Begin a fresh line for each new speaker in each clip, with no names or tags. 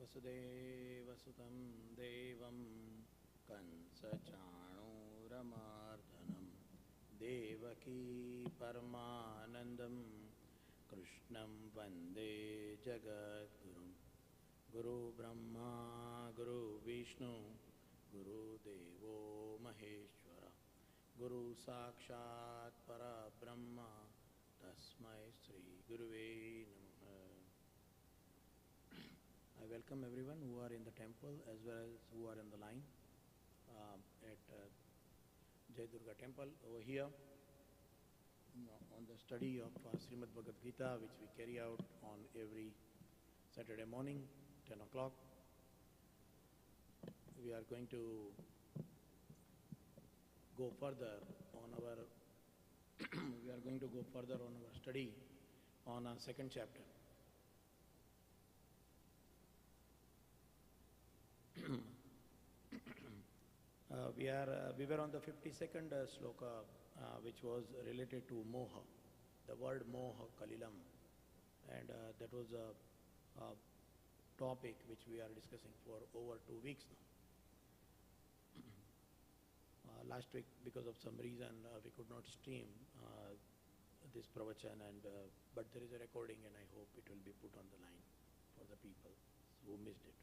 वसुदेवसुतं देवं कंसचाणूरमर्दनं देवकी परमानन्दं कृष्णं वन्दे जगद्गुरुं गुरुब्रह्मा गुरुविष्णु गुरुदेवो महेश्वर गुरु साक्षात् परब्रह्म तस्मै श्री गुरुवे नमः. I welcome everyone who are in the temple as well as who are in the line at Jai Durga temple over here on the study of Shrimad Bhagwat Gita, which we carry out on every Saturday morning, 10 o'clock. We are going to go further on our study on our second chapter. We were on the 52nd shloka, which was related to moha, the word moha kalilam, and that was a topic which we are discussing for over 2 weeks now. Last week, because of some reason, we could not stream this pravachan, but there is a recording, and I hope it will be put on the line for the people who missed it.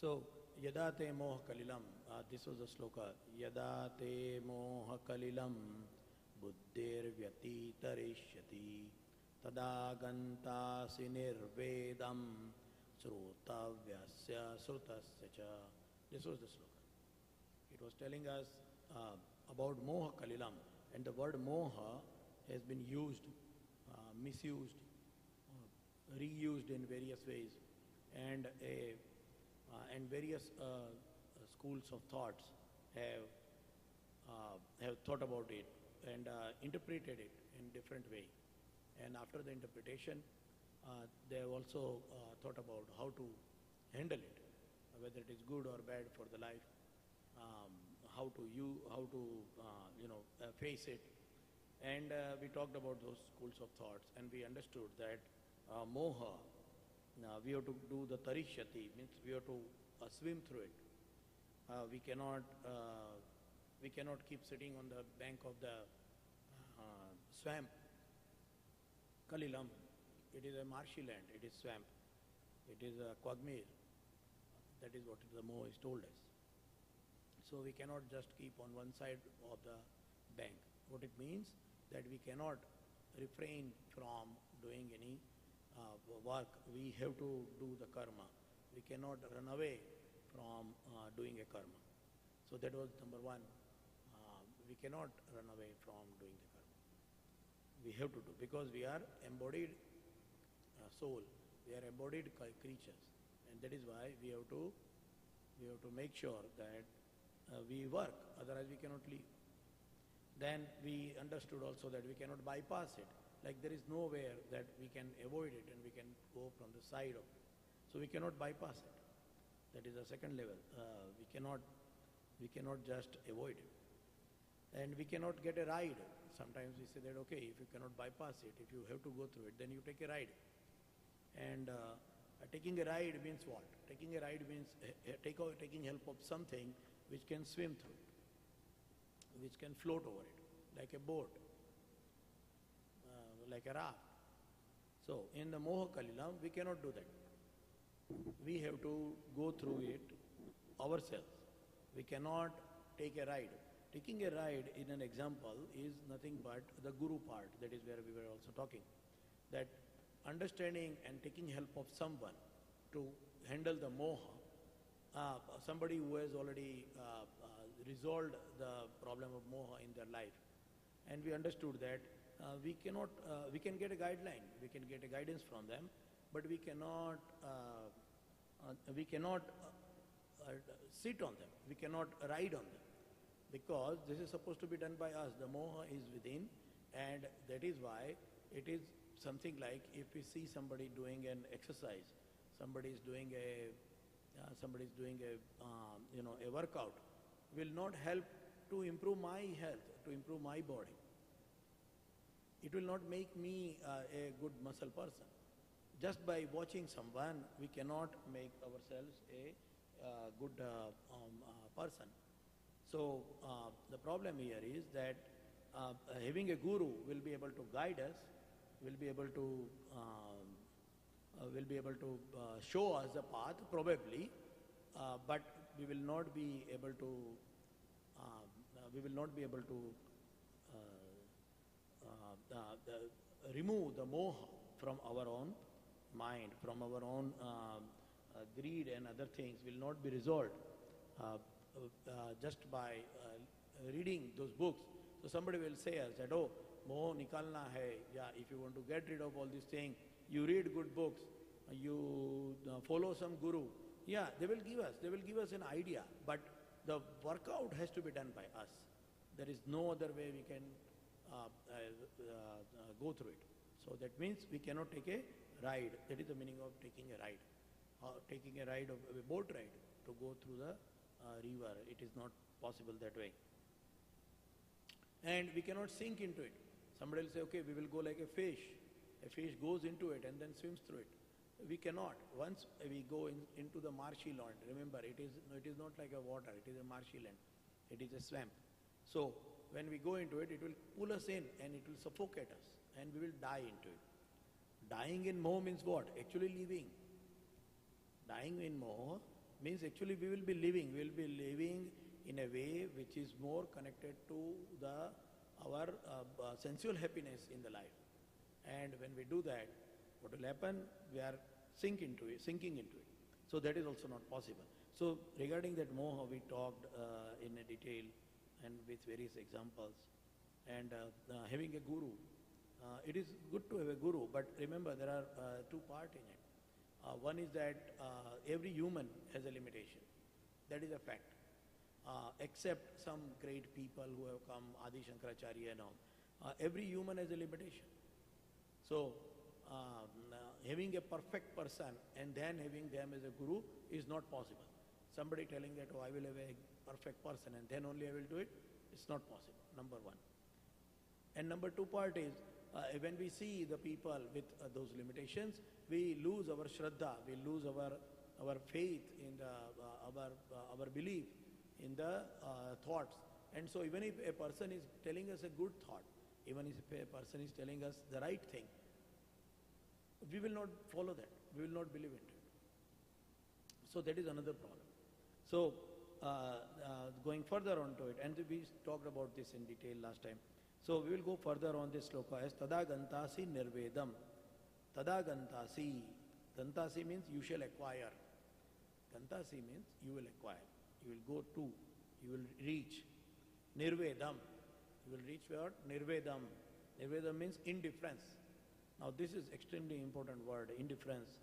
So, yadate moha kalilam, this was the sloka. Yadate moha kalilam buddhir vyatitarishyati tadagantasi nirvedam srutavyasya srutasya cha. This was the sloka. It was telling us about moha kalilam, and the word moha has been used, misused, reused in various ways, and various schools of thoughts have thought about it and interpreted it in different way. And after the interpretation, they have also thought about how to handle it, whether it is good or bad for the life, how to face it. And we talked about those schools of thoughts, and we understood that moha, we have to do the tarishyati, means we have to swim through it. We cannot keep sitting on the bank of the swamp. Kalilam, it is a marshy land, it is swamp, it is a quagmire. That is what the moha is told us. So we cannot just keep on one side of the bank. What it means, that we cannot refrain from doing any work. We have to do the karma. We cannot run away from doing a karma. So that was number one. We cannot run away from doing the karma. We have to do, because we are embodied soul. We are embodied creatures, and that is why we have to make sure that we work. Otherwise, we cannot live. Then we understood also that we cannot bypass it. Like there is nowhere that we can avoid it and we can go from the side of it. So we cannot bypass it. That is the second level. We cannot just avoid it. And we cannot get a ride. Sometimes we say that, okay, if you cannot bypass it, if you have to go through it, then you take a ride. And taking a ride means what? Taking a ride means taking help of something which can swim through it, which can float over it, like a boat, like a raft. So in the moha kalilam, we cannot do that. We have to go through it ourselves. We cannot take a ride. Taking a ride, in an example, is nothing but the guru part. That is where we were also talking. That understanding and taking help of someone to handle the moha, somebody who has already resolved the problem of moha in their life. And we understood that we can get a guideline, we can get a guidance from them, but we cannot sit on them, we cannot ride on them, because this is supposed to be done by us. The moha is within, and that is why it is something like, if we see somebody doing an exercise, somebody is doing a workout, will not help to improve my health, to improve my body. It will not make me a good muscle person. Just by watching someone, we cannot make ourselves a good person. So the problem here is that having a guru will be able to guide us, will be able to show us the path probably, but we will not be able to remove the moha from our own mind, from our own greed and other things will not be resolved just by reading those books. So somebody will say us that, oh, moh nikalna hai, yeah, if you want to get rid of all these things, you read good books, you follow some guru. Yeah, they will give us an idea, but the workout has to be done by us. There is no other way we can go through it. So that means we cannot take a ride. That is the meaning of taking a ride. Taking a ride of a boat ride to go through the river. It is not possible that way. And we cannot sink into it. Somebody will say, okay, we will go like a fish. A fish goes into it and then swims through it. We cannot. Once we go into the marshy land, remember, it is not like a water, it is a marshy land. It is a swamp. So when we go into it, it will pull us in and it will suffocate us and we will die into it. Dying in moh means what? Actually living. Dying in moh means actually we will be living. We will be living in a way which is more connected to our sensual happiness in the life. And when we do that, what will happen? We are sinking into it. So that is also not possible. So regarding that moha, we talked in a detail and with various examples. And having a guru, it is good to have a guru, but remember there are two parts in it. One is that every human has a limitation. That is a fact. Except some great people who have come, Adi Shankaracharya and all. Every human has a limitation. So, having a perfect person and then having them as a guru is not possible. Somebody telling that, oh, I will have a perfect person and then only I will do it, it's not possible, number one. And number two part is, when we see the people with those limitations, we lose our shraddha, we lose our faith in our belief in the thoughts. And so even if a person is telling us a good thought, even if a person is telling us the right thing, we will not follow that. We will not believe in it. So that is another problem. So going further on to it, and we talked about this in detail last time. So we will go further on this shloka as Tada Gantasi Nirvedam. Tada Gantasi. Gantasi means you shall acquire. Gantasi means you will acquire. You will go to. You will reach. Nirvedam. You will reach what? Nirvedam. Nirvedam means indifference. Now this is extremely important word, indifference,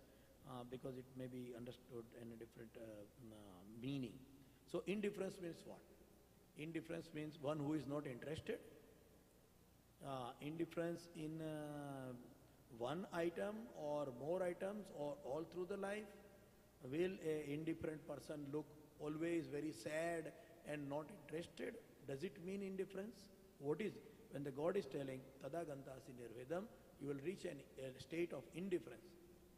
because it may be understood in a different meaning. So indifference means what? Indifference means one who is not interested. Indifference in one item or more items or all through the life. Will an indifferent person look always very sad and not interested? Does it mean indifference? What is it? When the God is telling, Tada Gantasi Nirvedam, you will reach a state of indifference.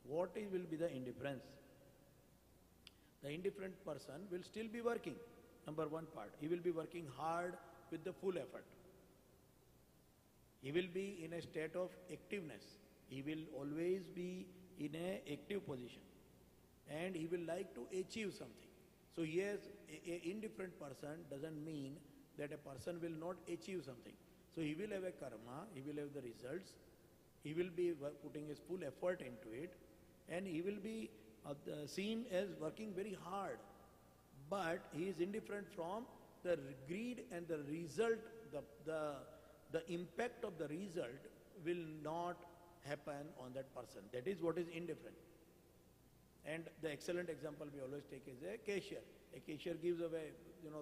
What will be the indifference? The indifferent person will still be working. Number one part. He will be working hard with the full effort. He will be in a state of activeness. He will always be in an active position. And he will like to achieve something. So yes, an indifferent person doesn't mean that a person will not achieve something. So he will have a karma, he will have the results, he will be putting his full effort into it, and he will be seen as working very hard. But he is indifferent from the greed and the result, the impact of the result will not happen on that person. That is what is indifferent. And the excellent example we always take is a cashier. A cashier gives away,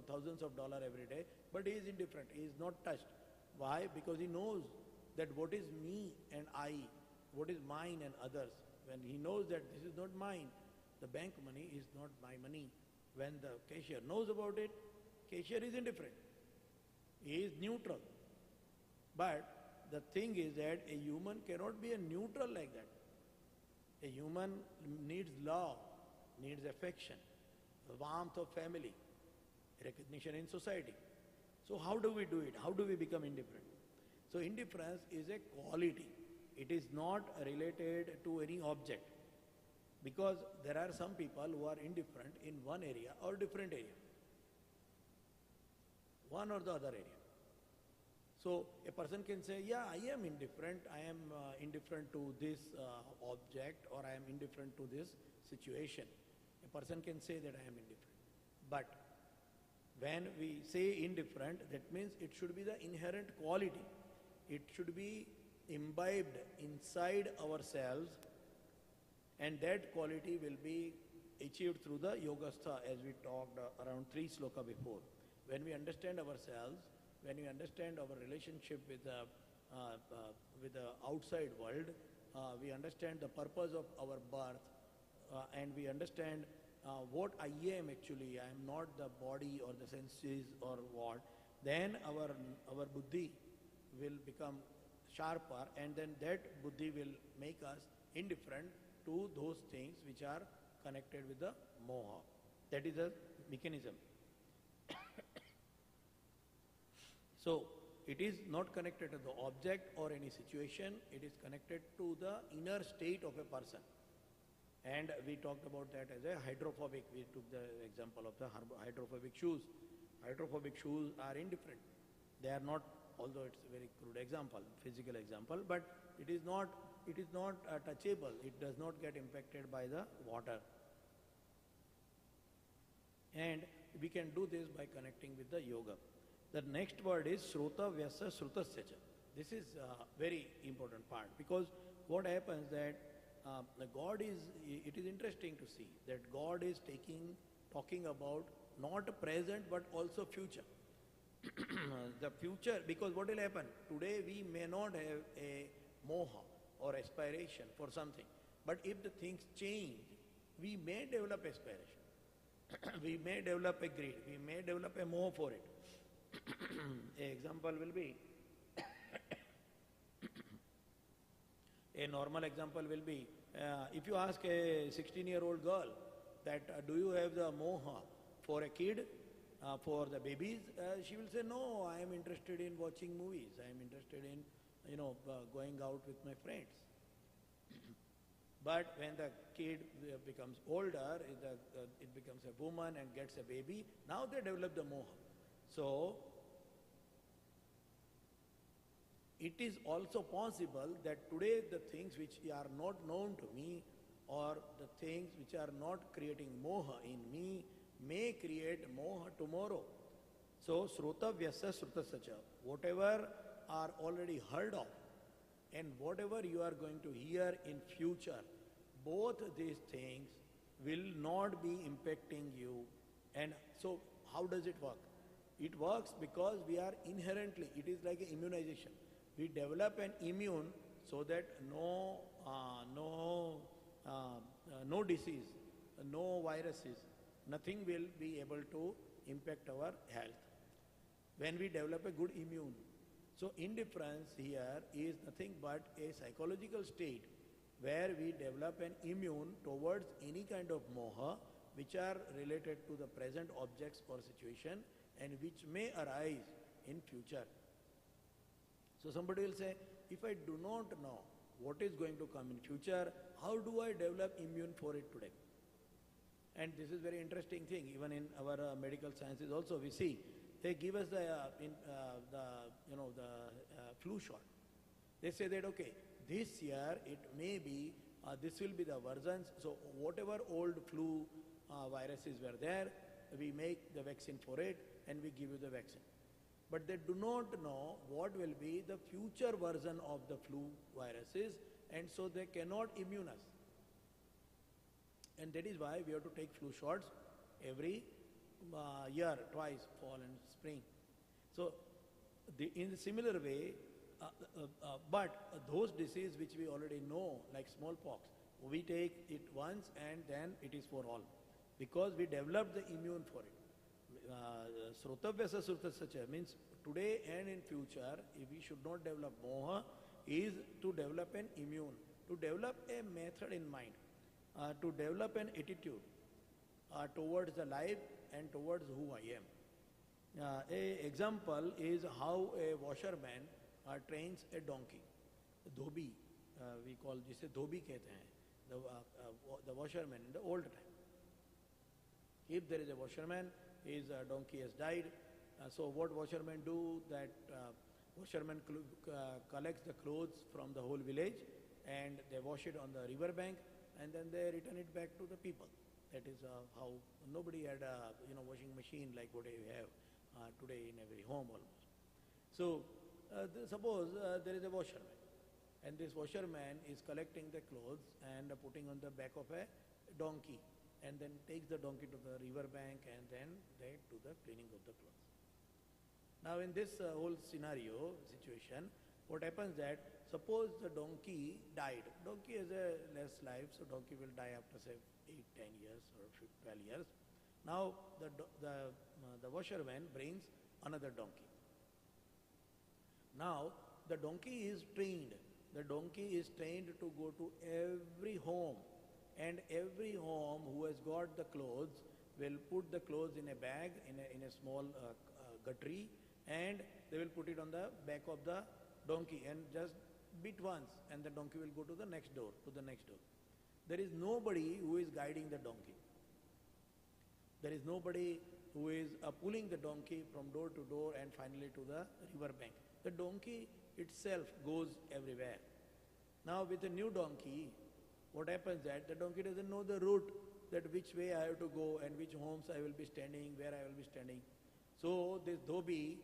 thousands of dollars every day, but he is indifferent. He is not touched. Why? Because he knows that what is me and I, what is mine and others. When he knows that this is not mine, the bank money is not my money. When the cashier knows about it, cashier is indifferent. He is neutral. But the thing is that a human cannot be a neutral like that. A human needs love, needs affection, warmth of family, recognition in society. So how do we do it? How do we become indifferent? So indifference is a quality. It is not related to any object. Because there are some people who are indifferent in one area or different area. One or the other area. So a person can say, yeah, I am indifferent. I am indifferent to this object, or I am indifferent to this situation. A person can say that I am indifferent. But when we say indifferent, that means it should be the inherent quality. It should be imbibed inside ourselves, and that quality will be achieved through the yogastha, as we talked around 3 shloka before. When we understand ourselves, when we understand our relationship with the outside world, we understand the purpose of our birth, and we understand what I am actually. I am not the body or the senses or what. Then our buddhi will become sharper, and then that buddhi will make us indifferent to those things which are connected with the moha. That is the mechanism. So it is not connected to the object or any situation, it is connected to the inner state of a person. And we talked about that as a hydrophobic. We took the example of the hydrophobic shoes. Hydrophobic shoes are indifferent. They are not, although it's a very crude example, physical example, but it is not touchable. It does not get impacted by the water. And we can do this by connecting with the yoga. The next word is Shrota Vyasa Shrutasya. This is a very important part, because what happens that God is, it is interesting to see that God is talking about not present but also future. The future, because what will happen? Today we may not have a moha or aspiration for something, but if the things change, we may develop aspiration. We may develop a greed, we may develop a moha for it. An example will be, a normal example will be, if you ask a 16-year-old girl that do you have the moha for a kid, for the babies, she will say, no, I am interested in watching movies, I am interested in, going out with my friends. But when the kid becomes older, it becomes a woman and gets a baby, now they develop the moha. So, it is also possible that today the things which are not known to me, or the things which are not creating moha in me, may create moha tomorrow. So, Shrota Vyasa Shrutasya, whatever are already heard of, and whatever you are going to hear in future, both these things will not be impacting you. And so, how does it work? It works because we are inherently, it is like an immunization. We develop an immune so that no disease, no viruses, nothing will be able to impact our health when we develop a good immune. So indifference here is nothing but a psychological state where we develop an immune towards any kind of moha which are related to the present objects or situation and which may arise in future. So somebody will say, if I do not know what is going to come in future, how do I develop immune for it today? And this is very interesting thing. Even in our medical sciences also we see, they give us the flu shot. They say that, okay, this year it may be, this will be the versions, so whatever old flu viruses were there, we make the vaccine for it and we give you the vaccine. But they do not know what will be the future version of the flu viruses, and so they cannot immune us. And that is why we have to take flu shots every year, twice, fall and spring. So in a similar way, but those diseases which we already know, like smallpox, we take it once and then it is for all, because we developed the immune for it. Srotavyasa Srutasya means today and in future, if we should not develop moha, is to develop an immune, to develop a method in mind, to develop an attitude towards the life and towards who I am. A example is how a washerman trains a donkey. Dhobi, we call this a dhobi kehte hain, the washerman in the old time. If there is a washerman, his donkey has died, so what washermen do, that washerman collects the clothes from the whole village and they wash it on the river bank and then they return it back to the people. That is how nobody had a washing machine like what you have today in every home almost. So suppose there is a washerman and this washerman is collecting the clothes and putting on the back of a donkey and then takes the donkey to the river bank and then they do the cleaning of the clothes. Now in this whole situation, what happens that suppose the donkey died. Donkey has a less life, so donkey will die after say 8, 10 years or 12 years. Now the washerman brings another donkey. Now the donkey is trained. The donkey is trained to go to every home, and every home who has got the clothes will put the clothes in a bag, in a small guttery, and they will put it on the back of the donkey and just beat once, and the donkey will go to the next door, There is nobody who is guiding the donkey. There is nobody who is pulling the donkey from door to door and finally to the river bank. The donkey itself goes everywhere. Now with a new donkey, what happens that the donkey doesn't know the route, that which way I have to go and which homes I will be standing, where I will be standing. So this dhobi,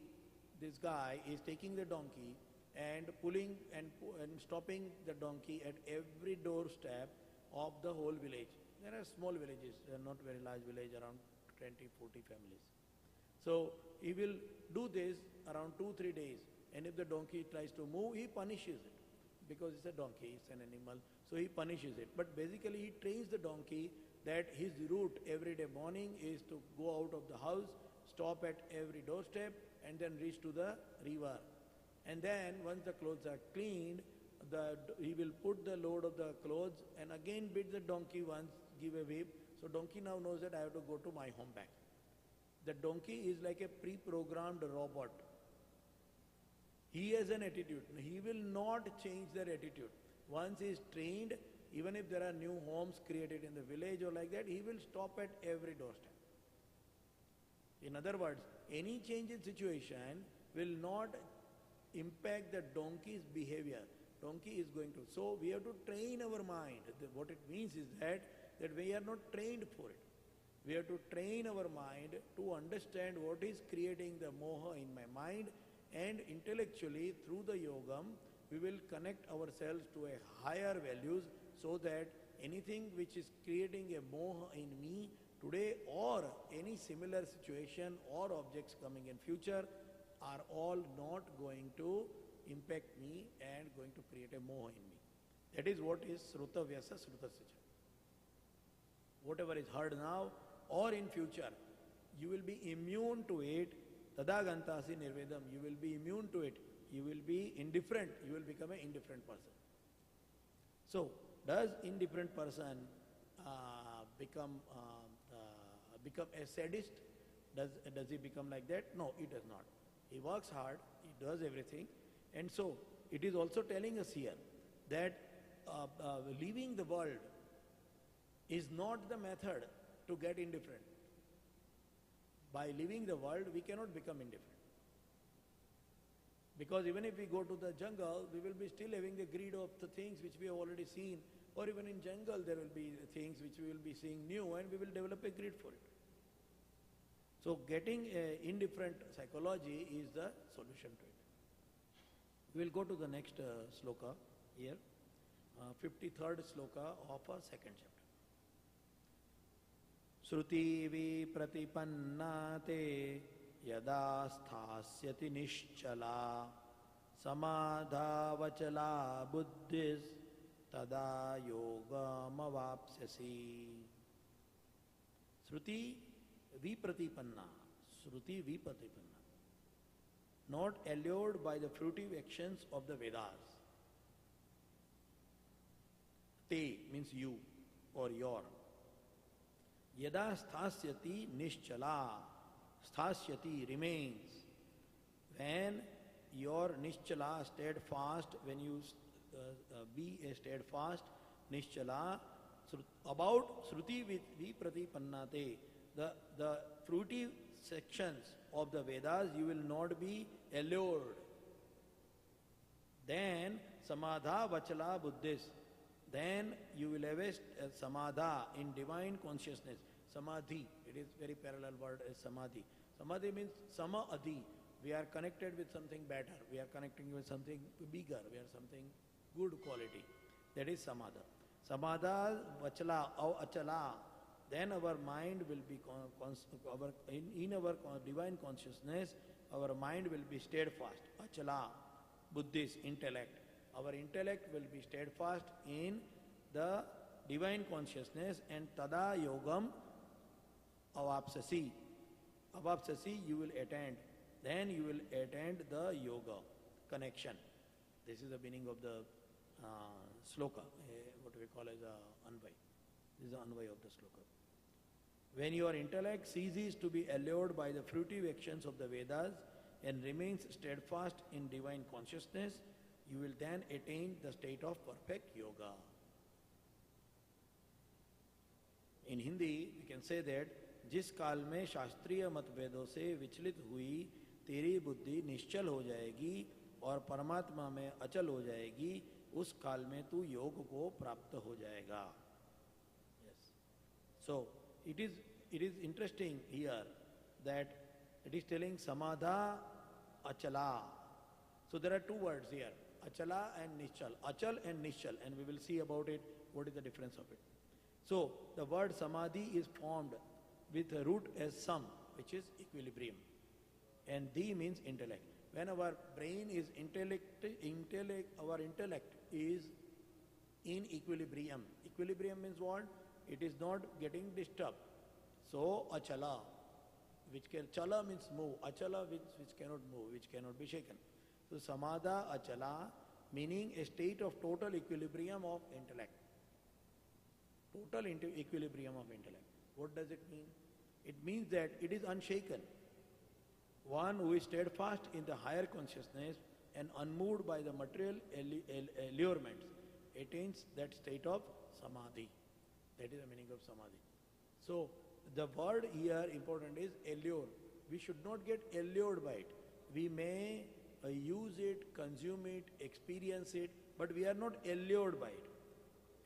this guy is taking the donkey and pulling and stopping the donkey at every doorstep of the whole village. There are small villages, they are not very large village, around 20, 40 families. So he will do this around 2-3 days, and if the donkey tries to move, he punishes it. Because it's a donkey, it's an animal, so he punishes it. But basically he trains the donkey that his route every day morning is to go out of the house, stop at every doorstep, and then reach to the river. And then once the clothes are cleaned, he will put the load of the clothes and again beat the donkey once, give a whip. So donkey now knows that I have to go to my home back. The donkey is like a pre-programmed robot. He has an attitude. He will not change their attitude. Once he is trained, even if there are new homes created in the village or like that, he will stop at every doorstep. In other words, any change in situation will not impact the donkey's behavior. Donkey is going to. So we have to train our mind. What it means is that we are not trained for it. We have to train our mind to understand what is creating the moha in my mind, and intellectually through the yogam we will connect ourselves to a higher values, so that anything which is creating a moha in me today or any similar situation or objects coming in future are all not going to impact me and going to create a moha in me. That is what is Sruta Vyasa Srutasya. Whatever is heard now or in future, you will be immune to it. Tadagantasi nirvedam, you will be immune to it. You will be indifferent. You will become an indifferent person. So, does indifferent person become a sadist? Does he become like that? No, he does not. He works hard. He does everything. And so, it is also telling us here that leaving the world is not the method to get indifferent. By leaving the world, we cannot become indifferent. Because even if we go to the jungle, we will be still having the greed of the things which we have already seen. Or even in jungle, there will be things which we will be seeing new, and we will develop a greed for it. So getting a indifferent psychology is the solution to it. We will go to the next shloka here, 53rd shloka of our second chapter. Shruti vipratipanna te yada sthasyati nischala samadhavachala buddhis tada yogamavapsyasi. Shruti vipratipanna. Shruti vipratipanna. Not allured by the fruitive actions of the Vedas. Te means you or your. Yada sthasyati nischala. Sthasyati remains. When your nischala, steadfast, when you be a steadfast, nischala, about Shruti Viprati the fruity sections of the Vedas, you will not be allured. Then Samadha Vachala Buddhis. Then you will have a Samadha in divine consciousness. Samadhi, it is very parallel word as Samadhi. Samadhi means Sama Adi. We are connected with something better. We are connecting with something bigger. We are something good quality. That is Samadha. Samadha Vachala or Achala. Then our mind will be, in our divine consciousness, our mind will be steadfast. Achala, Buddhist, intellect. Our intellect will be steadfast in the divine consciousness, and tada yogam avapsasi. Avapsasi you will attend. Then you will attend the yoga connection. This is the meaning of the shloka, what we call as anvay. This is the anvay of the shloka. When your intellect ceases to be allured by the fruitive actions of the Vedas and remains steadfast in divine consciousness, you will then attain the state of perfect yoga. In Hindi, we can say that जिस काल में शास्त्रीय मतभेदों से विचलित हुई तेरी बुद्धि निश्चल हो जाएगी और परमात्मा में अचल हो जाएगी, उस काल में तू योग को प्राप्त हो जाएगा. Yes. So it is interesting here that it is telling samadha achala. So there are two words here, achala and nischal. Achal and nischal, and we will see about it, what is the difference of it. So the word samadhi is formed with a root as sam, which is equilibrium, and di means intellect. When our brain is our intellect is in equilibrium. Equilibrium means what? It is not getting disturbed. So achala, chala means move, achala which cannot move, which cannot be shaken. So samadha achala, meaning a state of total equilibrium of intellect. Total equilibrium of intellect. What does it mean? It means that it is unshaken. One who is steadfast in the higher consciousness and unmoved by the material allurements attains that state of samadhi. That is the meaning of samadhi. So the word here important is allure. We should not get allured by it. We may use it, consume it, experience it, but we are not allured by it.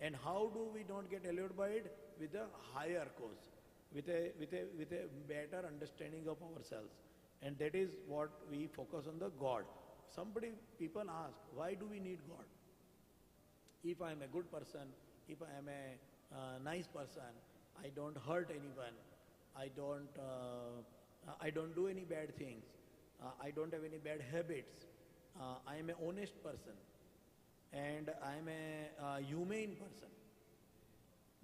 And how do we not get allured by it? With a higher cause, with a better understanding of ourselves. And that is what we focus on, the God. People ask, why do we need God? If I am a good person, if I am a nice person, I don't hurt anyone, I don't do any bad things, I don't have any bad habits, I am an honest person, and I am a humane person.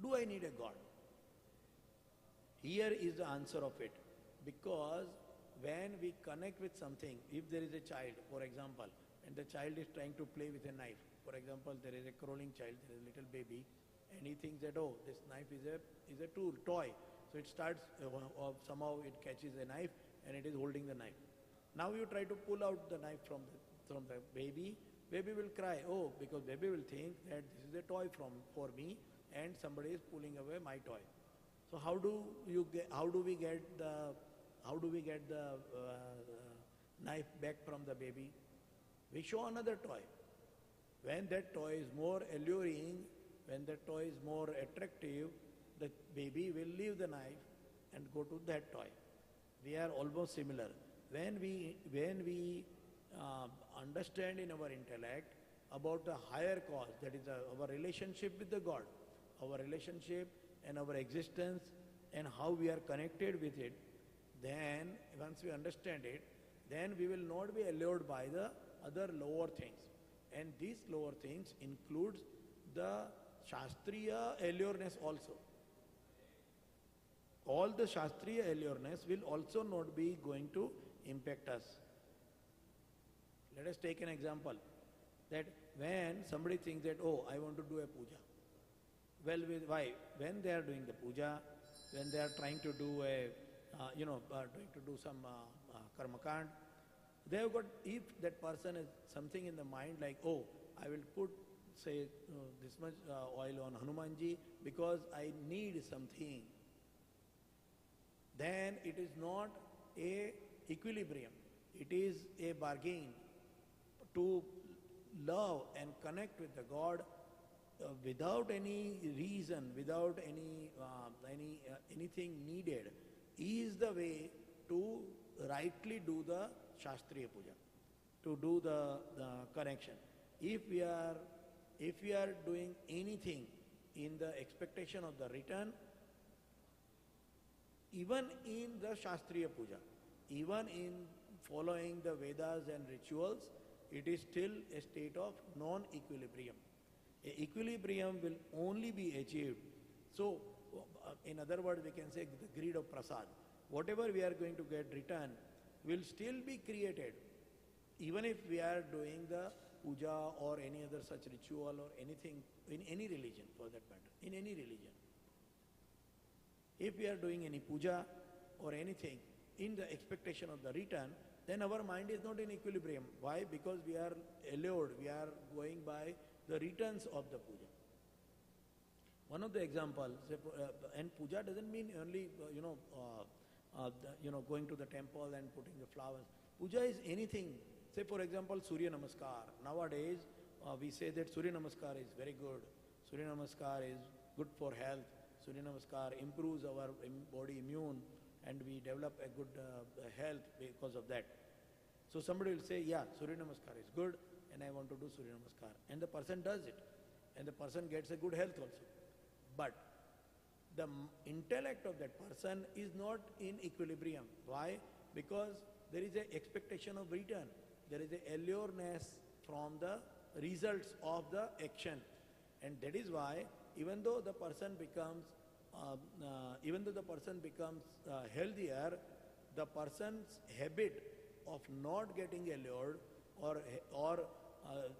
Do I need a God? Here is the answer of it. Because when we connect with something, if there is a child, for example, and the child is trying to play with a knife, for example, there is a crawling child, there is a little baby, and he thinks that, oh, this knife is a tool, toy. So it starts, somehow it catches a knife and it is holding the knife. Now you try to pull out the knife from the baby. Baby will cry, oh, because baby will think that this is a toy for me and somebody is pulling away my toy. So how do we get the knife back from the baby? We show another toy. When that toy is more alluring, when that toy is more attractive, the baby will leave the knife and go to that toy. We are almost similar. When we understand in our intellect about the higher cause, that is our relationship with the God, our relationship and our existence and how we are connected with it, then once we understand it, then we will not be allured by the other lower things. And these lower things includes the Shastriya allureness also. All the Shastriya allureness will also not be going to impact us. Let us take an example, that when somebody thinks that, oh, I want to do a puja, well with, why? When they are doing the puja, when they are trying to do trying to do some karma kand, they have got, if that person has something in the mind like, oh, I will put, say, this much oil on Hanumanji because I need something, then it is not a equilibrium. It is a bargain to love and connect with the God without any reason, without anything needed, is the way to rightly do the Shastriya Puja, to do the connection. If we are doing anything in the expectation of the return, even in the Shastriya Puja, even in following the Vedas and rituals, it is still a state of non-equilibrium. Equilibrium will only be achieved. So, in other words, we can say the greed of prasad. Whatever we are going to get return will still be created, even if we are doing the puja or any other such ritual or anything in any religion for that matter, in any religion. If we are doing any puja or anything in the expectation of the return, then our mind is not in equilibrium. Why? Because we are allured, we are going by the returns of the puja. One of the examples, and puja doesn't mean only going to the temple and putting the flowers. Puja is anything. Say for example, Surya Namaskar. Nowadays we say that Surya Namaskar is very good. Surya Namaskar is good for health. Surya Namaskar improves our body immune and we develop a good health because of that. So somebody will say, yeah, Surya Namaskar is good and I want to do Surya Namaskar. And the person does it. And the person gets a good health also. But the intellect of that person is not in equilibrium. Why? Because there is an expectation of return. There is a allureness from the results of the action. And that is why even though the person becomes healthier, the person's habit of not getting allured or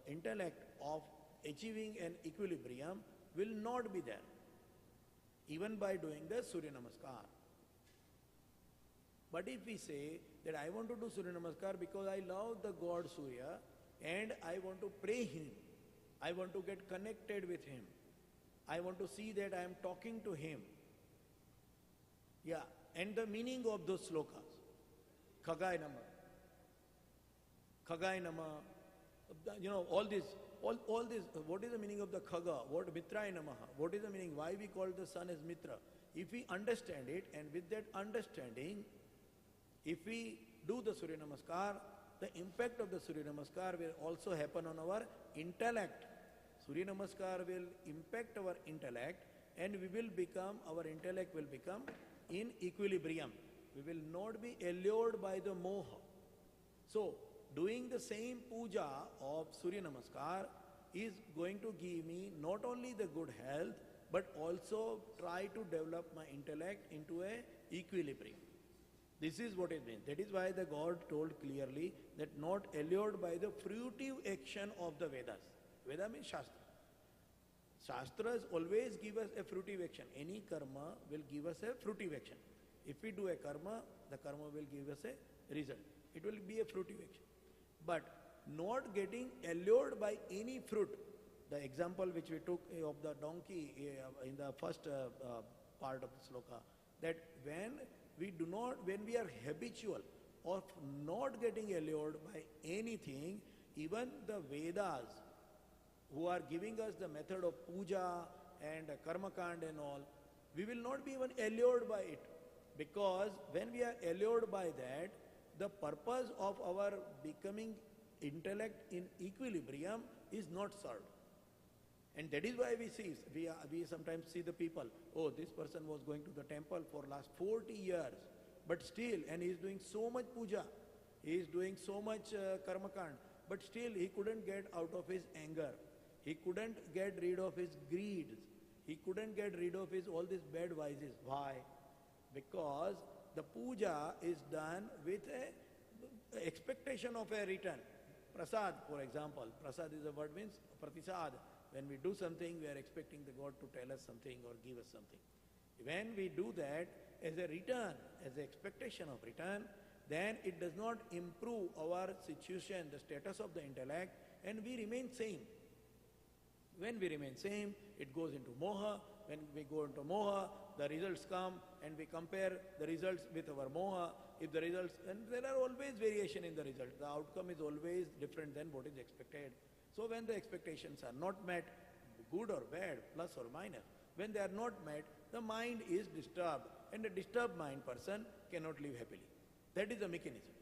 intellect of achieving an equilibrium will not be there, even by doing the Surya Namaskar. But if we say that I want to do Surya Namaskar because I love the God Surya and I want to pray him, I want to get connected with him, I want to see that I am talking to him. Yeah, and the meaning of those slokas, Khagai Nama, all this, what is the meaning of the Khaga? What Mitraye Namaha? What is the meaning? Why we call the sun as Mitra? If we understand it, and with that understanding, if we do the Surya Namaskar, the impact of the Surya Namaskar will also happen on our intellect. Surya Namaskar will impact our intellect and our intellect will become in equilibrium. We will not be allured by the moha. So, doing the same puja of Surya Namaskar is going to give me not only the good health, but also try to develop my intellect into a equilibrium. This is what it means. That is why the God told clearly that not allured by the fruitive action of the Vedas. Veda means Shastra. Shastras always give us a fruitive action. Any karma will give us a fruitive action. If we do a karma, the karma will give us a result. It will be a fruitive action. But not getting allured by any fruit. The example which we took of the donkey in the first part of the shloka, that when we are habitual of not getting allured by anything, even the Vedas, who are giving us the method of puja and karma kand and all, we will not be even allured by it. Because when we are allured by that, the purpose of our becoming intellect in equilibrium is not served. And that is why we sometimes see the people, oh, this person was going to the temple for last 40 years, but still, and he is doing so much puja, he is doing so much karma kand, but still he couldn't get out of his anger. He couldn't get rid of his greed. He couldn't get rid of all these bad vices. Why? Because the puja is done with a expectation of a return. Prasad, for example. Prasad is a word means pratisad. When we do something, we are expecting the God to tell us something or give us something. When we do that as a return, as an expectation of return, then it does not improve our situation, the status of the intellect, and we remain same. When we remain same, it goes into moha. When we go into moha, the results come and we compare the results with our moha. If the results, and there are always variation in the result. The outcome is always different than what is expected. So when the expectations are not met, good or bad, plus or minus, when they are not met, the mind is disturbed, and a disturbed mind person cannot live happily. That is the mechanism.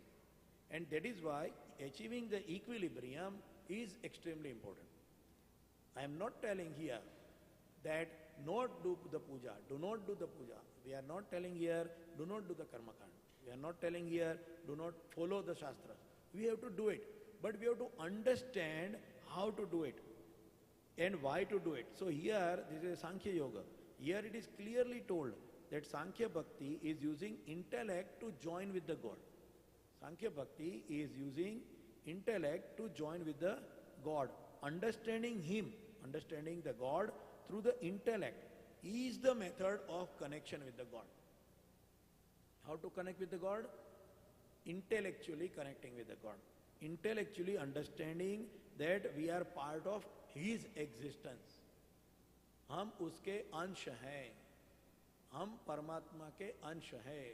And that is why achieving the equilibrium is extremely important. I am not telling here that not do the puja, do not do the puja. We are not telling here, do not do the karma kanda. We are not telling here, do not follow the shastras. We have to do it. But we have to understand how to do it and why to do it. So here, this is Sankhya Yoga. Here it is clearly told that Sankhya Bhakti is using intellect to join with the God. Sankhya Bhakti is using intellect to join with the God. Understanding Him, understanding the God through the intellect is the method of connection with the God. How to connect with the God? Intellectually connecting with the God. Intellectually understanding that we are part of His existence. हम उसके अंश हैं, हम परमात्मा के अंश हैं.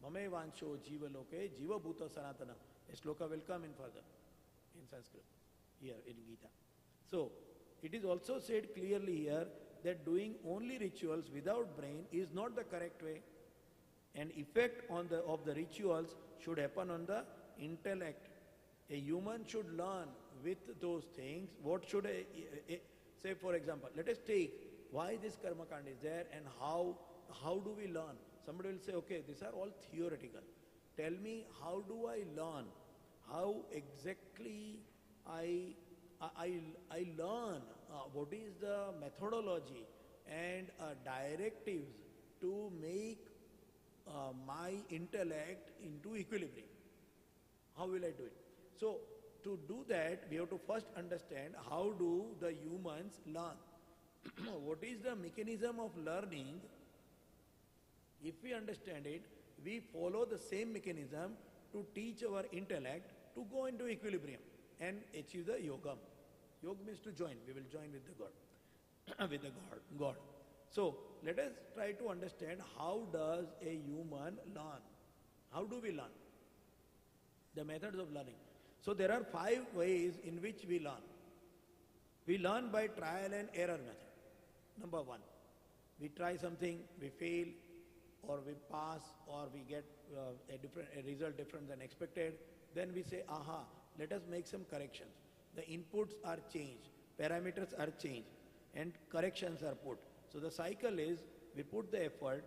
ममे वांशो जीवलोके जीवभूत सनातन. A shloka will come in further in Sanskrit here in Gita. So it is also said clearly here that doing only rituals without brain is not the correct way. An effect on of the rituals should happen on the intellect. A human should learn with those things. What should say, for example, let us take why this karma kanda is there and how do we learn? Somebody will say, okay, these are all theoretical. Tell me, how do I learn? How exactly I learn? What is the methodology and directives to make my intellect into equilibrium? How will I do it? So, to do that, we have to first understand how do the humans learn. What is the mechanism of learning? If we understand it, we follow the same mechanism to teach our intellect to go into equilibrium and achieve the yogam. Yoga means to join. We will join with the God. With the God. So, let us try to understand how does a human learn? How do we learn? The methods of learning. So, there are 5 ways in which we learn. We learn by trial and error method. Number 1, we try something, we fail, or we pass, or we get a result different than expected. Then we say, aha, let us make some corrections. The inputs are changed, parameters are changed, and corrections are put. So the cycle is, we put the effort,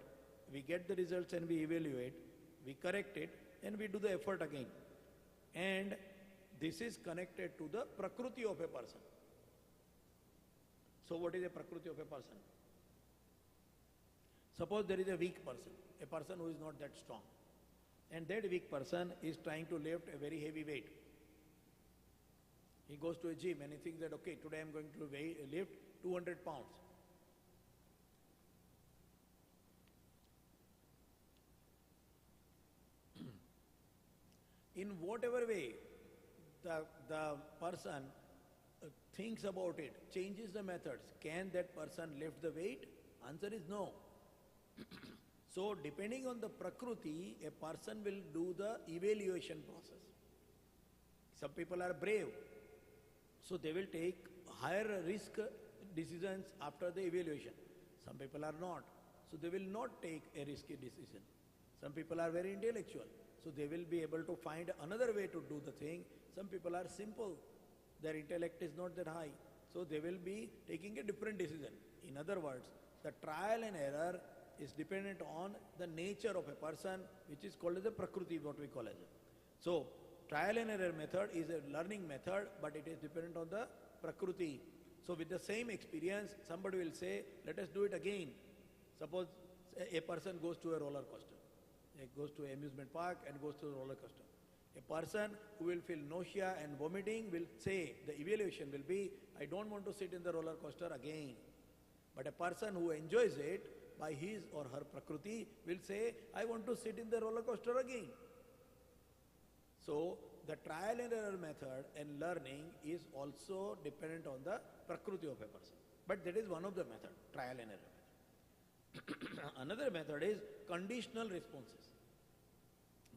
we get the results and we evaluate, we correct it, and we do the effort again. And this is connected to the prakriti of a person. So what is a prakriti of a person? Suppose there is a weak person, a person who is not that strong, and that weak person is trying to lift a very heavy weight. He goes to a gym and he thinks that, okay, today I am going to lift 200 pounds. In whatever way the person thinks about it, changes the methods, can that person lift the weight? Answer is no. So depending on the prakriti, a person will do the evaluation process. Some people are brave, so they will take higher risk decisions after the evaluation. Some people are not, so they will not take a risky decision. Some people are very intellectual, so they will be able to find another way to do the thing. Some people are simple, their intellect is not that high, so they will be taking a different decision. In other words, the trial and error is dependent on the nature of a person, which is called as a prakriti, what we call as. So, trial and error method is a learning method, but it is dependent on the prakriti. So, with the same experience, somebody will say, let us do it again. Suppose a person goes to a roller coaster. He goes to an amusement park and goes to a roller coaster. A person who will feel nausea and vomiting will say, the evaluation will be, I don't want to sit in the roller coaster again. But a person who enjoys it by his or her prakriti will say, I want to sit in the roller coaster again. So, the trial and error method and learning is also dependent on the prakriti of a person. But that is one of the method, trial and error method. Another method is conditional responses.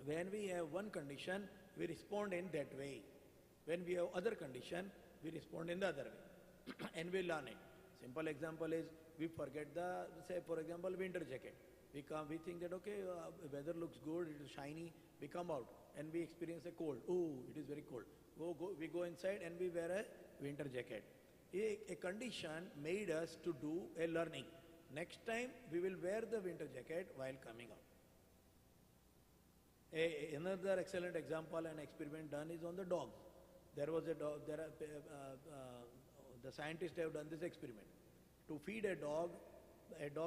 When we have one condition, we respond in that way. When we have other condition, we respond in the other way. And we learn it. Simple example is, we forget the, say for example, winter jacket. We think that, okay, weather looks good, it is shiny, we come out and we experience a cold. Oh, it is very cold. We go inside and we wear a winter jacket. A condition made us to do a learning. Next time we will wear the winter jacket while coming out. Another excellent example and experiment done is on the dog. There was a dog, the scientists have done this experiment. To feed a dog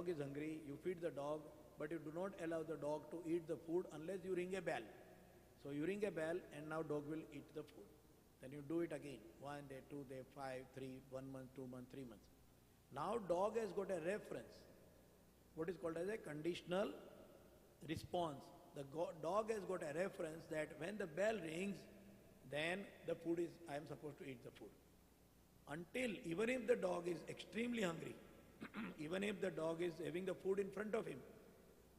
is hungry, you feed the dog, but you do not allow the dog to eat the food unless you ring a bell. So you ring a bell and now dog will eat the food. Then you do it again, 1 day, 2 day, 5, 3, 1 month, 2 months, 3 months. Now dog has got a reference, what is called as a conditional response. The dog has got a reference that when the bell rings, then the food is, I am supposed to eat the food. Until, even if the dog is extremely hungry, even if the dog is having the food in front of him,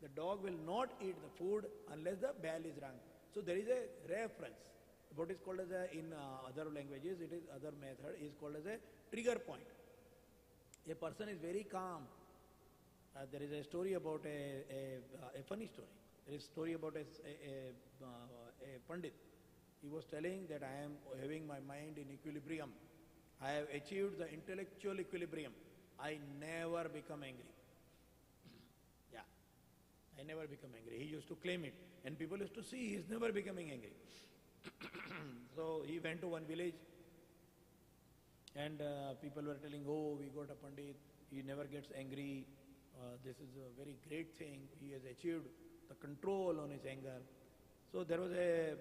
the dog will not eat the food unless the bell is rung. So there is a reference. What is called as in other languages, it is other method is called as a trigger point. A person is very calm. There is a story about a funny story. There is a story about a Pandit. He was telling that I am having my mind in equilibrium. I have achieved the intellectual equilibrium. I never become angry. Yeah, I never become angry. He used to claim it. And people used to see he is never becoming angry. So he went to one village and people were telling, oh, we got a Pandit, he never gets angry. This is a very great thing. He has achieved the control on his anger. So there was a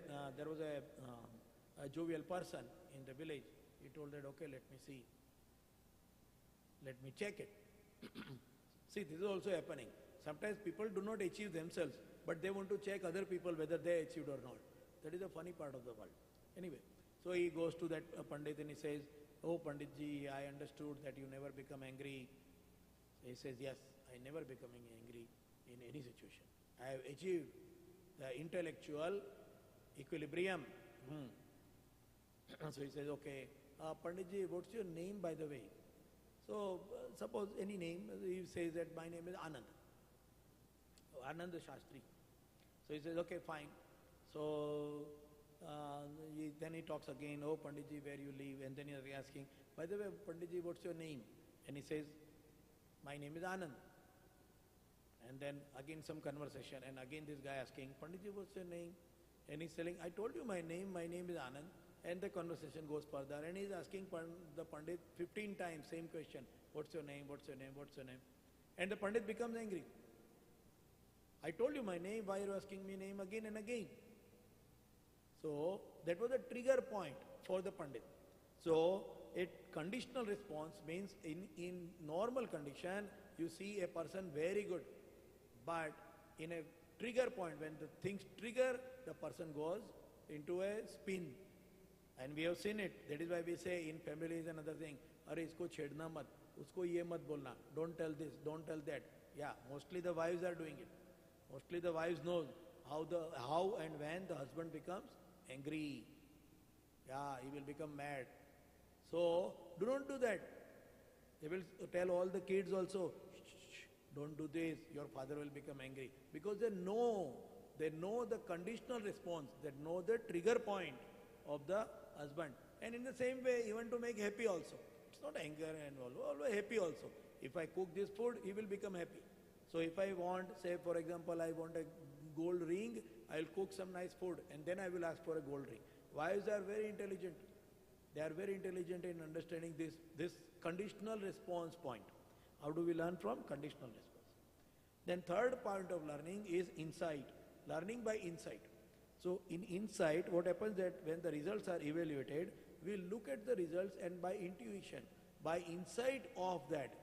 jovial person in the village. He told that, okay, let me see. Let me check it. See, this is also happening. Sometimes people do not achieve themselves, but they want to check other people whether they achieved or not. That is a funny part of the world. Anyway, so he goes to that Pandit and he says, oh Pandit Ji, I understood that you never become angry. So he says, yes, I never becoming angry in any situation. I have achieved the intellectual equilibrium. So he says, okay, Pandit Ji, what's your name by the way? So suppose any name, he says that my name is Anand. Anand Shastri. So he says, okay, fine. So then he talks again, oh Pandit Ji, where you live? And then he is asking, by the way, Pandit Ji, what's your name? And he says, my name is Anand. And then again some conversation, and again this guy asking, Pandit Ji, what's your name? And he's telling, I told you my name is Anand. And the conversation goes further, and he's asking the Pandit 15 times, same question, what's your name, what's your name, what's your name? And the Pandit becomes angry. I told you my name, why are you asking me name again and again? So that was a trigger point for the Pandit. So a conditional response means in normal condition, you see a person very good. But in a trigger point, when the things trigger, the person goes into a spin. And we have seen it. That is why we say in families another thing, Are isko chedna mat, usko ye mat bolna, don't tell this, don't tell that. Yeah, mostly the wives are doing it. Mostly the wives know how and when the husband becomes angry. Yeah, he will become mad. So, do not do that. They will tell all the kids also, shh, don't do this, your father will become angry. Because they know the conditional response, they know the trigger point of the husband. And in the same way, even to make happy also. It's not anger and always happy also. If I cook this food, he will become happy. So if I want, say for example, I want a gold ring, I will cook some nice food and then I will ask for a gold ring. Wives are very intelligent. They are very intelligent in understanding this conditional response point. How do we learn from conditional response? Then third point of learning is insight. Learning by insight. So in insight, what happens that when the results are evaluated, we look at the results and by intuition, by insight of that,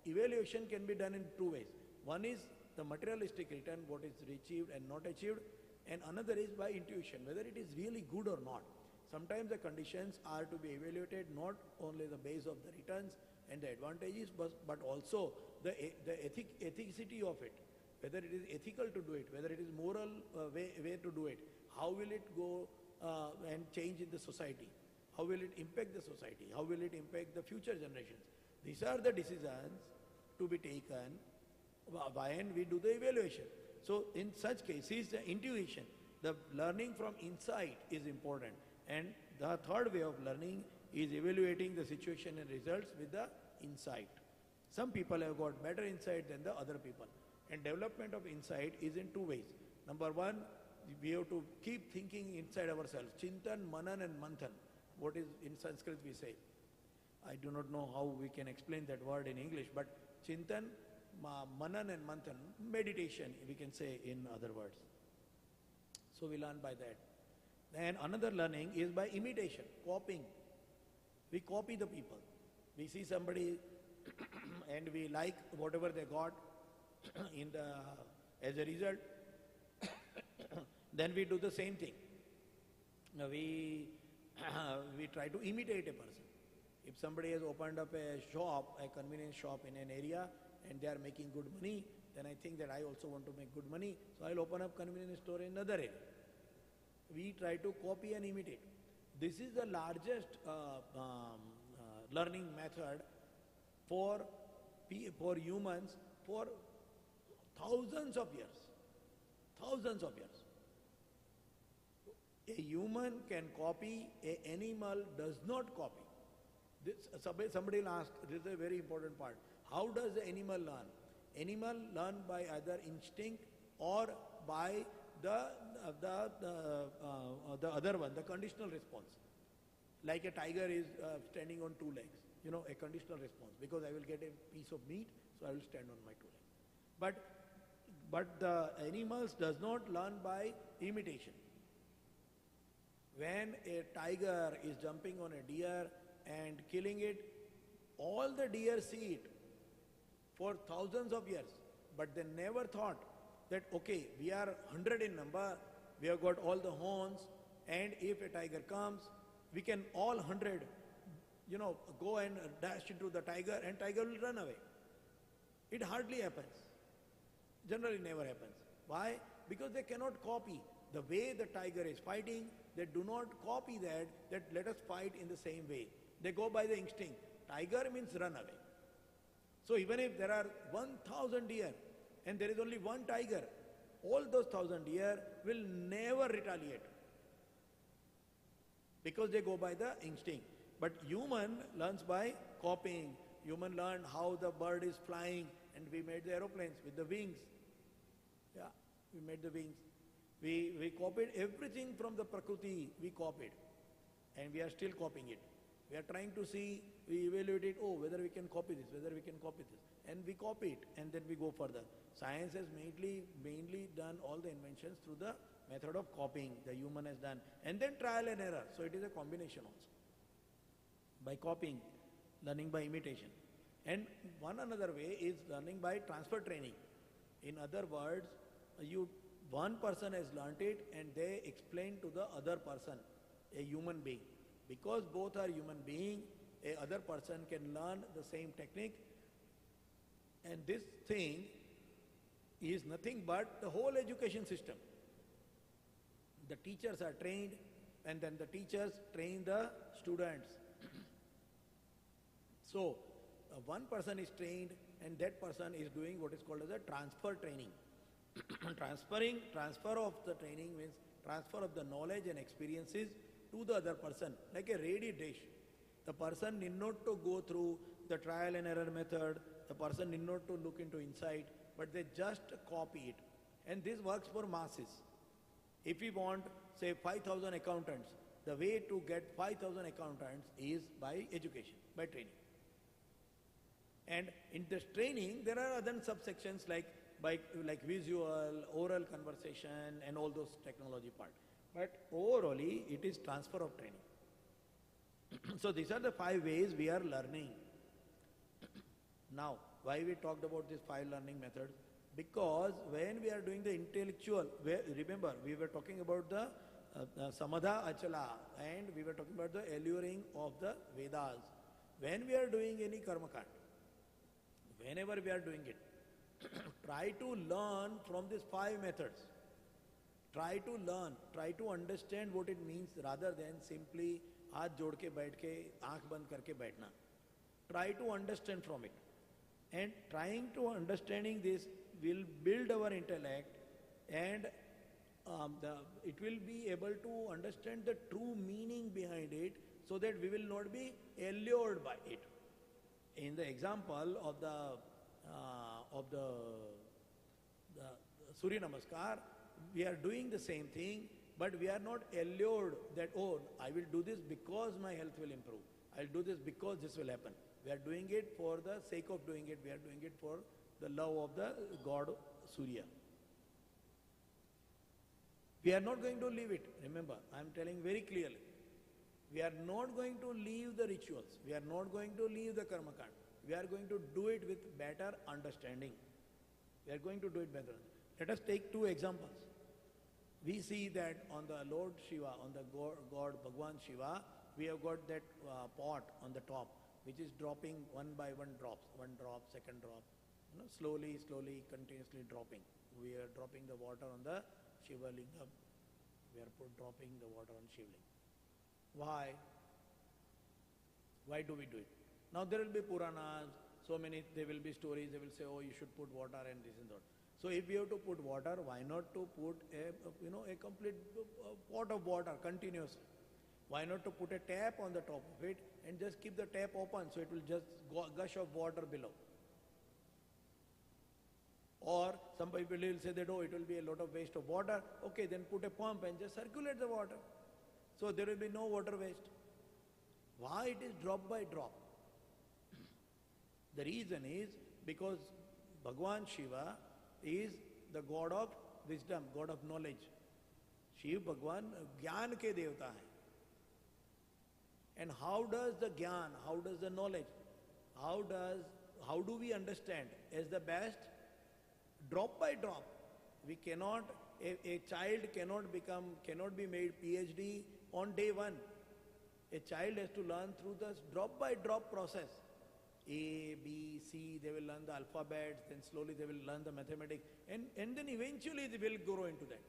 evaluation can be done in two ways. One is the materialistic return, what is achieved and not achieved, and another is by intuition, whether it is really good or not. Sometimes the conditions are to be evaluated not only the base of the returns and the advantages, but also the ethicity of it, whether it is ethical to do it, whether it is moral way to do it, how will it go and change in the society, how will it impact the society, how will it impact the future generations. These are the decisions to be taken when we do the evaluation. So in such cases, the intuition, the learning from insight is important. And the third way of learning is evaluating the situation and results with the insight. Some people have got better insight than the other people. And development of insight is in two ways. Number one, we have to keep thinking inside ourselves. Chintan, Manan and Manthan. What is in Sanskrit we say. I do not know how we can explain that word in English, but Chintan, Manan and Manthan, meditation we can say in other words. So we learn by that. Then another learning is by imitation, copying. We copy the people. We see somebody and we like whatever they got as a result. Then we do the same thing. We try to imitate a person. If somebody has opened up a shop, a convenience shop in an area, and they are making good money, then I think that I also want to make good money, so I'll open up convenience store in another area. We try to copy and imitate. This is the largest learning method for humans for thousands of years. Thousands of years. A human can copy, an animal does not copy. Somebody will ask, this is a very important part. How does the animal learn? Animal learn by either instinct or by the other one, the conditional response. Like a tiger is standing on two legs, a conditional response. Because I will get a piece of meat, so I will stand on my two legs. But the animals does not learn by imitation. When a tiger is jumping on a deer and killing it, all the deer see it for thousands of years, but they never thought that, okay, we are 100 in number, we have got all the horns, and if a tiger comes, we can all 100, go and dash into the tiger, and tiger will run away. It hardly happens. Generally never happens. Why? Because they cannot copy. The way the tiger is fighting, they do not copy that let us fight in the same way. They go by the instinct. Tiger means run away. So even if there are 1,000 deer and there is only one tiger, all those 1,000 deer will never retaliate because they go by the instinct. But human learns by copying. Human learn how the bird is flying, and we made the aeroplanes with the wings. Yeah, we made the wings. We copied everything from the Prakriti, we copied. And we are still copying it. We are trying to see, we evaluate it, whether we can copy this, whether we can copy this. And we copy it, and then we go further. Science has mainly done all the inventions through the method of copying, the human has done. And then trial and error, so it is a combination also. By copying, learning by imitation. And one another way is learning by transfer training. In other words, one person has learnt it and they explain to the other person, a human being. Because both are human being, a other person can learn the same technique. And this thing is nothing but the whole education system. The teachers are trained, and then the teachers train the students. So, one person is trained, and that person is doing what is called as a transfer training. Transfer of the training means transfer of the knowledge and experiences to the other person, like a ready dish. The person need not to go through the trial and error method, the person need not to look into insight, but they just copy it. And this works for masses. If we want, say, 5,000 accountants, the way to get 5,000 accountants is by education, by training. And in this training, there are other subsections like visual, oral conversation, and all those technology part. But overall, it is transfer of training. So these are the 5 ways we are learning. Now, why we talked about these 5 learning methods? Because when we are doing the intellectual, remember we were talking about the samadha achala, and we were talking about the alluring of the Vedas. When we are doing any karma kand, whenever we are doing it, try to learn from these 5 methods. Try to learn, try to understand what it means rather than simply हाथ जोड़ के बैठ के आंख बंद करके बैठना. Try to understand from it. And trying to understanding this will build our intellect, and it will be able to understand the true meaning behind it, so that we will not be allured by it. In the example of the Surya Namaskar, we are doing the same thing, but we are not allured that, oh, I will do this because my health will improve. I will do this because this will happen. We are doing it for the sake of doing it. We are doing it for the love of the God Surya. We are not going to leave it. Remember, I am telling very clearly. We are not going to leave the rituals. We are not going to leave the karma kand. We are going to do it with better understanding. We are going to do it better. Let us take 2 examples. We see that on the Lord Shiva, on the God Bhagwan Shiva, we have got that pot on the top, which is dropping one by one drops. 1 drop, 2nd drop. Slowly, continuously dropping. We are dropping the water on the Shiva Lingam. We are dropping the water on Shiva Lingam. Why? Why do we do it? Now there will be Puranas, there will be stories, they will say, oh, you should put water and this and that. So if we have to put water, why not to put a complete pot of water continuously? Why not to put a tap on the top of it and just keep the tap open so it will just gush of water below? Or some people will say that, oh, it will be a lot of waste of water. Okay, then put a pump and just circulate the water. So there will be no water waste. Why it is drop by drop? The reason is because Bhagwan Shiva is the God of wisdom, God of knowledge. Shiv Bhagwan Gyan ke Devta hai. And how does the Gyan, how does the knowledge, how do we understand as the best? Drop by drop. We cannot, a child cannot be made PhD on day 1. A child has to learn through the drop by drop process. A, B, C, they will learn the alphabets, then slowly they will learn the mathematics, and then eventually they will grow into that.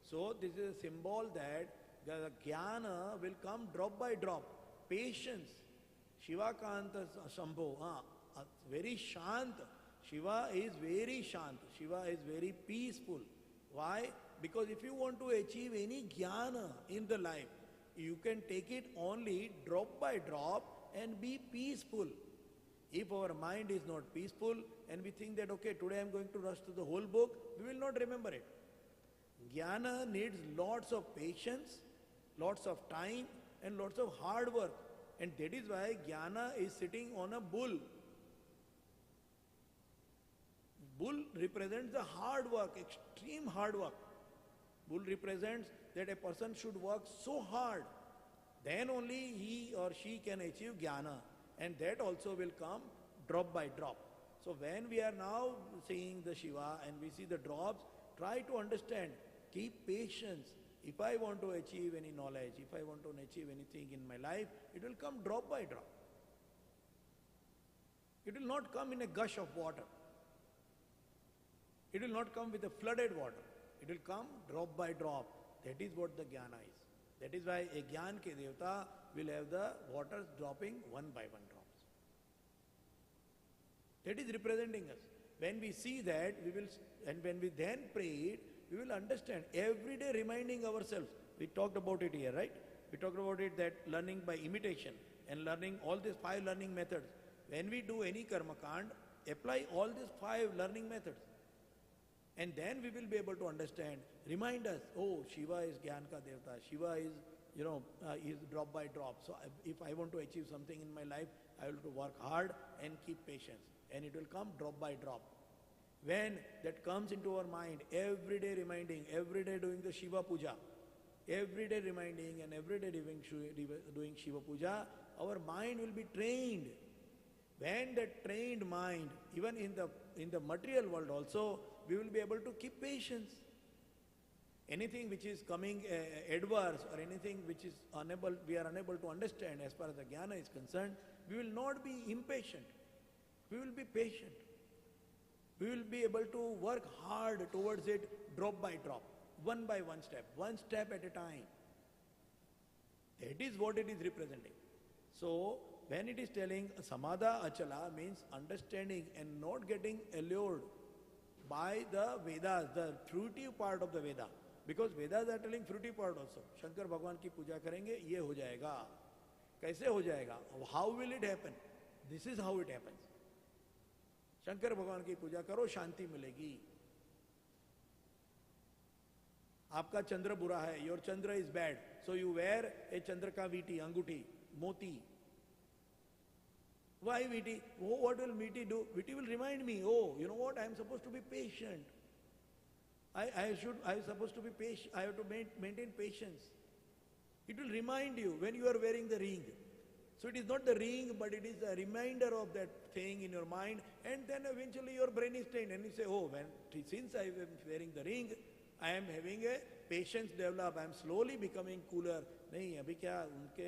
So this is a symbol that the jnana will come drop by drop. Patience. Shiva Kanta Shambho, very shant. Shiva is very shant. Shiva is very peaceful. Why? Because if you want to achieve any jnana in the life, you can take it only drop by drop and be peaceful. If our mind is not peaceful and we think that, okay, today I am going to rush through the whole book, we will not remember it. Jnana needs lots of patience, lots of time, and lots of hard work. And that is why jnana is sitting on a bull. Bull represents the hard work, extreme hard work. Bull represents that a person should work so hard, then only he or she can achieve jnana. And that also will come drop by drop. So when we are now seeing the Shiva and we see the drops, try to understand, keep patience. If I want to achieve any knowledge, if I want to achieve anything in my life, it will come drop by drop. It will not come in a gush of water. It will not come with a flooded water. It will come drop by drop. That is what the jnana is. That is why a Gyan ke Devta will have the waters dropping one by one drops. That is representing us. When we see that, and when we then pray it, we will understand. Every day reminding ourselves. We talked about it here, right? We talked about it that learning by imitation and learning all these 5 learning methods. When we do any karma kand, apply all these 5 learning methods. And then we will be able to understand, remind us, oh, Shiva is Gyan ka Devta, Shiva is, is drop by drop. So if I want to achieve something in my life, I will have to work hard and keep patience. And it will come drop by drop. When that comes into our mind, every day reminding, every day doing the Shiva Puja, every day reminding and every day doing Shiva Puja, our mind will be trained. When that trained mind, even in the material world also, we will be able to keep patience. Anything which is coming adverse or anything which is we are unable to understand as far as the jnana is concerned, we will not be impatient. We will be patient. We will be able to work hard towards it drop by drop, one by one step at a time. That is what it is representing. So, when it is telling samadha achala means understanding and not getting allured by the Vedas, the fruitive part of the Veda. Because Vedas are telling fruitive part also. Shankar Bhagwan ki puja karenge, ye ho jayega. Kaise ho jayega? How will it happen? This is how it happens. Shankar Bhagwan ki puja karo, shanti milegi. Aapka Chandra bura hai, your Chandra is bad. So you wear a Chandraka Viti, Anguti, Moti. Why Viti? Oh, what will Viti do? Viti will remind me, oh, you know what, I am supposed to be patient. I am supposed to be patient. I have to maintain patience. It will remind you when you are wearing the ring. So it is not the ring, but it is a reminder of that thing in your mind, and then eventually your brain is trained, and you say, oh, since I am wearing the ring, I am having a patience develop. I am slowly becoming cooler. नहीं अभी क्या उनके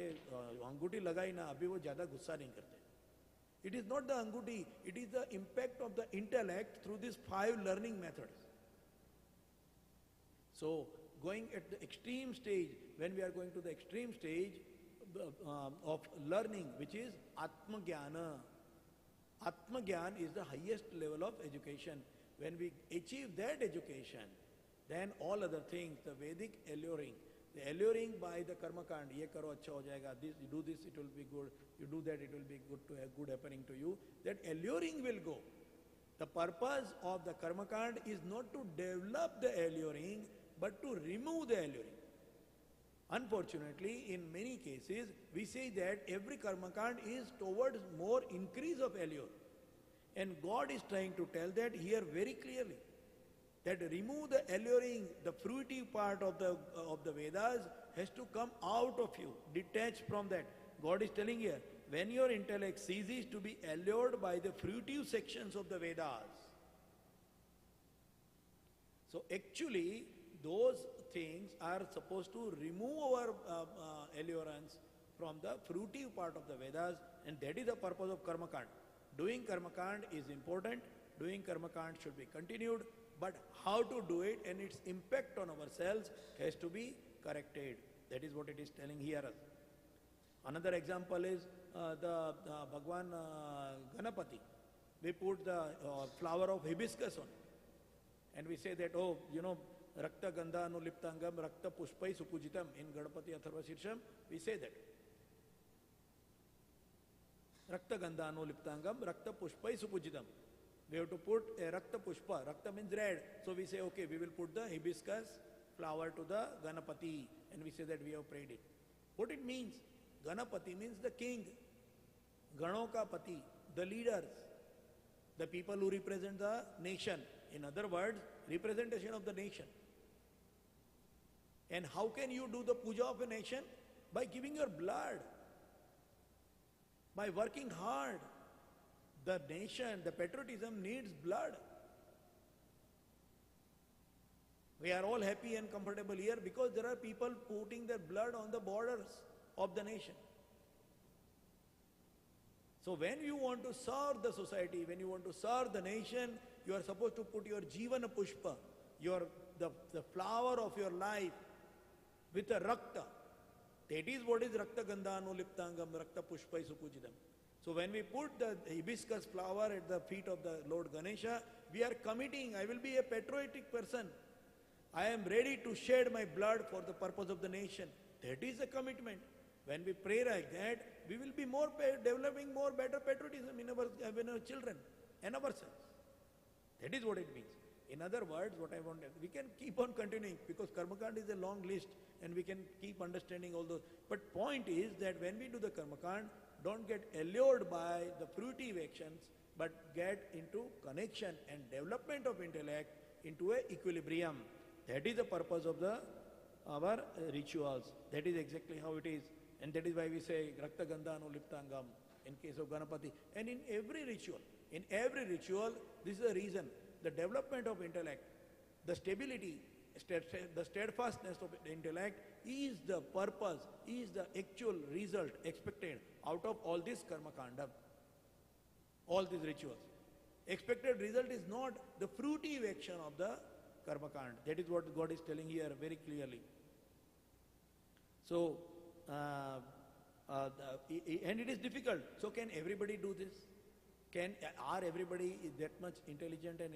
अंगूठी लगाई ना अभी वो ज़्यादा गुस्सा नहीं करते. It is not the अंगूठी. It is the impact of the intellect through these 5 learning methods. So, going at the extreme stage, when we are going to the extreme stage of learning, which is Atma Jnana. Atma Jnana is the highest level of education. When we achieve that education, then all other things, the Vedic alluring, the alluring by the karma kand, ye karo acha ho jayega, this, you do this, it will be good, you do that, it will be good happening to you, that alluring will go. The purpose of the karma kand is not to develop the alluring, but to remove the alluring. Unfortunately, in many cases, we say that every karma kand is towards more increase of allure. And God is trying to tell that here very clearly, that remove the alluring, the fruitive part of the Vedas has to come out of you, detached from that. God is telling here, when your intellect ceases to be allured by the fruitive sections of the Vedas, so actually, those things are supposed to remove our allurance from the fruitive part of the Vedas, and that is the purpose of karma kand. Doing karma kand is important, doing karma kand should be continued, but how to do it and its impact on ourselves has to be corrected. That is what it is telling here. Another example is the Bhagwan Ganapati. We put the flower of hibiscus on, and we say that, oh, you know, Rakta Gandha Anuliptangam Rakta Pushpai Supujitam in Ganapati Atharva Shirsham, we say that. Rakta Gandha Anuliptangam Rakta Pushpai Supujitam. We have to put a Rakta Pushpa. Rakta means red. So we say, okay, we will put the hibiscus flower to the Ganapati, and we say that we have prayed it. What it means? Ganapati means the king. Ganoka Pati, the leaders, the people who represent the nation. In other words, representation of the nation. And how can you do the puja of a nation? By giving your blood, by working hard. The nation, the patriotism needs blood. We are all happy and comfortable here because there are people putting their blood on the borders of the nation. So when you want to serve the society, when you want to serve the nation, you are supposed to put your jivana pushpa, the flower of your life with a rakta. That is what is rakta gandhano liptangam rakta pushpai supujidam. So when we put the hibiscus flower at the feet of the Lord Ganesha, we are committing, I will be a patriotic person. I am ready to shed my blood for the purpose of the nation. That is a commitment. When we pray like that, we will be developing more better patriotism in our children and ourselves. That is what it means. In other words, what I want, we can keep on continuing because Karmakand is a long list and we can keep understanding all those. But point is that when we do the Karmakand, don't get allured by the fruitive actions, but get into connection and development of intellect into a equilibrium. That is the purpose of the our rituals. That is exactly how it is. And that is why we say Rakta Gandha Anuliptangam in case of Ganapati. And in every ritual, this is the reason. The development of intellect, the stability, the steadfastness of the intellect is the purpose, is the actual result expected out of all this karma kanda, all these rituals. Expected result is not the fruitive action of the karma kanda. That is what God is telling here very clearly. So, and it is difficult. So can everybody do this? Are everybody that much intelligent and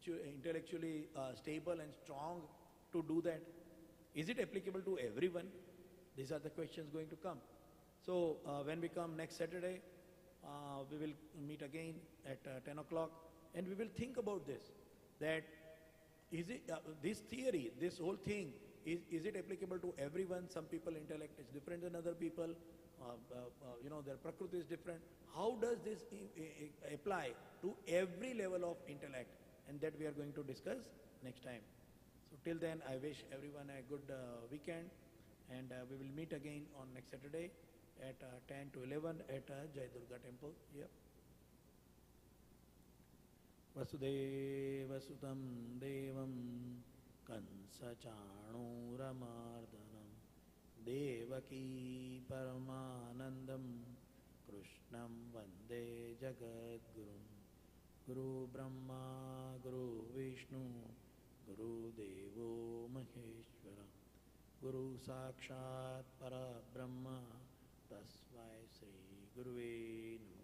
intellectually stable and strong to do that? Is it applicable to everyone? These are the questions going to come. So when we come next Saturday, we will meet again at 10 o'clock and we will think about this. That is it, this theory, this whole thing, is it applicable to everyone? Some people intellect is different than other people. Their prakriti is different. How does this apply to every level of intellect? And that we are going to discuss next time. So till then, I wish everyone a good weekend, and we will meet again on next Saturday at 10 to 11 at Jai Durga temple here. Vasudeva Sutam Devam Kansa Chanuramardanam Devaki Paramanandam Krishnam Vande Jagadgurum Guru Brahma Guru Vishnu Guru Devo Maheshwara Guru Sakshat Para Brahma Tasmai Sri Guruve Namaha.